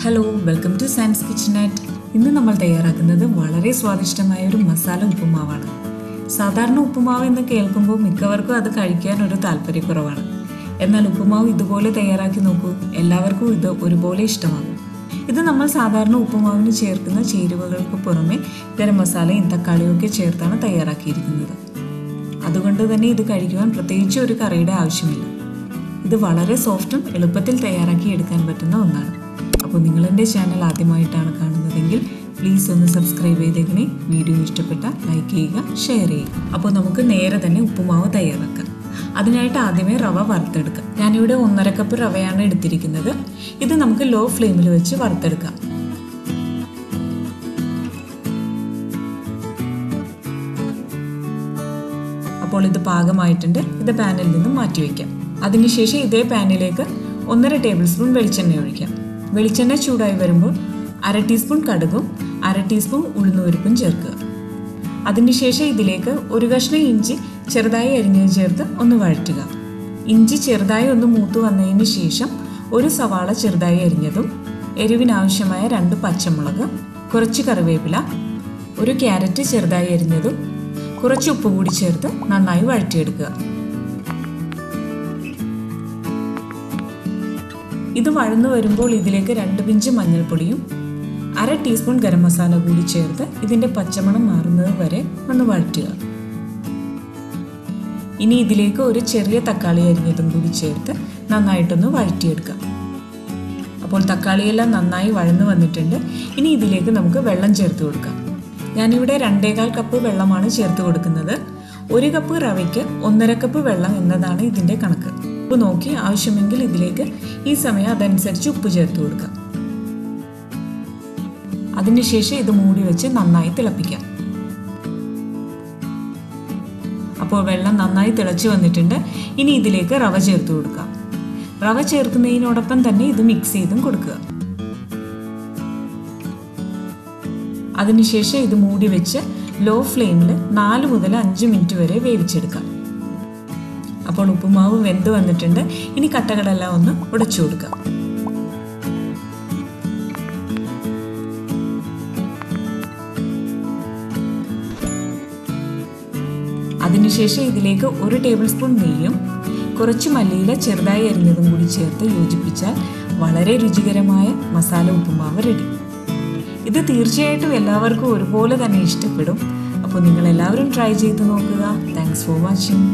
Hello, welcome to Sam's Kitchenette. ഇന്ന് നമ്മൾ തയ്യാറാക്കുന്നത് വളരെ സ്വാദിഷ്ടമായ ഒരു മസാല ഉപ്പുമാവാണ്. സാധാരണ ഉപ്പുമാവ് എന്ന് കേൾക്കുമ്പോൾ മിക്കവർക്കും അത് കഴിക്കാൻ ഒരു താല്പര്യക്കുറവാണ്. എന്നാൽ ഉപ്പുമാവ് ഇതുപോലെ തയ്യാറാക്കി നോക്കൂ, എല്ലാവർക്കും ഇത് ഒരുപോലെ ഇഷ്ടമാകും. ഇത് നമ്മൾ സാധാരണ ഉപ്പുമാവിന് ചേർക്കുന്ന ചേരുവകൾക്ക് പുറമെ ഗരം മസാലയും തക്കാളിയും ഒക്കെ ചേർത്താണ് തയ്യാറാക്കിയിരിക്കുന്നത്. അതുകൊണ്ട് തന്നെ ഇത് കഴിക്കുവാൻ പ്രത്യേകിച്ച് ഒരു കറിയുടെ ആവശ്യമില്ല. ഇത് വളരെ സോഫ്റ്റും എളുപ്പത്തിൽ തയ്യാറാക്കി എടുക്കാൻ പറ്റുന്ന ഒന്നാണ്. അപ്പോൾ നിങ്ങൾ എൻ്റെ ചാനൽ ആദ്യമായിട്ടാണ് കാണുന്നതെങ്കിൽ പ്ലീസ് ഒന്ന് സബ്സ്ക്രൈബ് ചെയ്തേക്കണേ. വീഡിയോ ഇഷ്ടപ്പെട്ടാൽ ലൈക്ക് ചെയ്യുക, ഷെയർ ചെയ്യുക. അപ്പോൾ നമുക്ക് നേരെ തന്നെ ഉപ്പുമാവ് തയ്യാറാക്കാം. അതിനായിട്ട് ആദ്യമേ റവ വറുത്തെടുക്കാം. ഞാനിവിടെ 1.5 കപ്പ് റവയാണ് എടുത്തിരിക്കുന്നത്. ഇത് നമുക്ക് ലോ ഫ്ലെയിമിൽ വെച്ച് വറുത്തെടുക്കാം. അപ്പോൾ ഇത് പാകമായിട്ടുണ്ട്. ഇത് പാനിൽ നിന്നും മാറ്റി വയ്ക്കാം. അതിനുശേഷം ഇതേ പാനിലേക്ക് 1.5 ടേബിൾ സ്പൂൺ വെളിച്ചെണ്ണ ഒഴിക്കാം. വെളിച്ചെണ്ണ ചൂടായി വരുമ്പോൾ 1/2 ടീസ്പൂൺ കടുകും 1/2 ടീസ്പൂൺ ഉഴുന്നുപരിപ്പും ചേർക്കുക. അതിനുശേഷം ഇതിലേക്ക് ഒരു കഷ്ണം ഇഞ്ചി ചെറുതായി അരിഞ്ഞത് ചേർത്ത് ഒന്ന് വഴറ്റുക. ഇഞ്ചി ചെറുതായി ഒന്ന് മൂത്ത് വന്നതിന് ശേഷം ഒരു സവാള ചെറുതായി അരിഞ്ഞതും എരിവിനാവശ്യമായ 2 പച്ചമുളക്, കുറച്ച് കറിവേപ്പില, ഒരു ക്യാരറ്റ് ചെറുതായി അരിഞ്ഞതും കുറച്ച് ഉപ്പ് കൂടി ചേർത്ത് നന്നായി വഴറ്റിയെടുക്കുക. ഇത് വഴന്നു വരുമ്പോൾ ഇതിലേക്ക് 2 പിഞ്ച് മഞ്ഞൾപ്പൊടിയും 1/2 ടീസ്പൂൺ ഗരം മസാല കൂടി ചേർത്ത് ഇതിൻ്റെ പച്ചമണം മാറുന്നത് വരെ ഒന്ന് വഴറ്റുക. ഇനി ഇതിലേക്ക് ഒരു ചെറിയ തക്കാളി അരിഞ്ഞതും കൂടി ചേർത്ത് നന്നായിട്ടൊന്ന് വഴറ്റിയെടുക്കുക. അപ്പോൾ തക്കാളിയെല്ലാം നന്നായി വഴന്നു വന്നിട്ടുണ്ട്. ഇനി ഇതിലേക്ക് നമുക്ക് വെള്ളം ചേർത്ത് കൊടുക്കാം. ഞാനിവിടെ 2.25 കപ്പ് വെള്ളമാണ് ചേർത്ത് കൊടുക്കുന്നത്. 1 കപ്പ് റവയ്ക്ക് 1.5 കപ്പ് വെള്ളം എന്നതാണ് ഇതിൻ്റെ കണക്ക്. ഉപ്പ് നോക്കി ആവശ്യമെങ്കിൽ ഇതിലേക്ക് ഈ സമയം അതനുസരിച്ച് ഉപ്പ് ചേർത്ത് കൊടുക്കാം. അതിനുശേഷം ഇത് മൂടി വെച്ച് നന്നായി തിളപ്പിക്കാം. അപ്പോൾ വെള്ളം നന്നായി തിളച്ച് വന്നിട്ടുണ്ട്. ഇനി ഇതിലേക്ക് റവ ചേർത്ത് കൊടുക്കാം. റവ ചേർക്കുന്നതിനോടൊപ്പം തന്നെ ഇത് മിക്സ് ചെയ്തും കൊടുക്കുക. അതിനുശേഷം ഇത് മൂടി വെച്ച് ലോ ഫ്ലെയിമിൽ 4 മുതൽ 5 മിനിറ്റ് വരെ വേവിച്ചെടുക്കാം. അപ്പോൾ ഉപ്പുമാവ് വെന്ത് വന്നിട്ടുണ്ട്. ഇനി കട്ടകളെല്ലാം ഒന്ന് ഉടച്ചു കൊടുക്കാം. അതിനുശേഷം ഇതിലേക്ക് 1 ടേബിൾ സ്പൂൺ നെയ്യും കുറച്ച് മല്ലിയില ചെറുതായി അരിഞ്ഞതും കൂടി ചേർത്ത് യോജിപ്പിച്ചാൽ വളരെ രുചികരമായ മസാല ഉപ്പുമാവ് റെഡി. ഇത് തീർച്ചയായിട്ടും എല്ലാവർക്കും ഒരുപോലെ തന്നെ ഇഷ്ടപ്പെടും. അപ്പോൾ നിങ്ങൾ എല്ലാവരും ട്രൈ ചെയ്ത് നോക്കുക. Thanks for watching.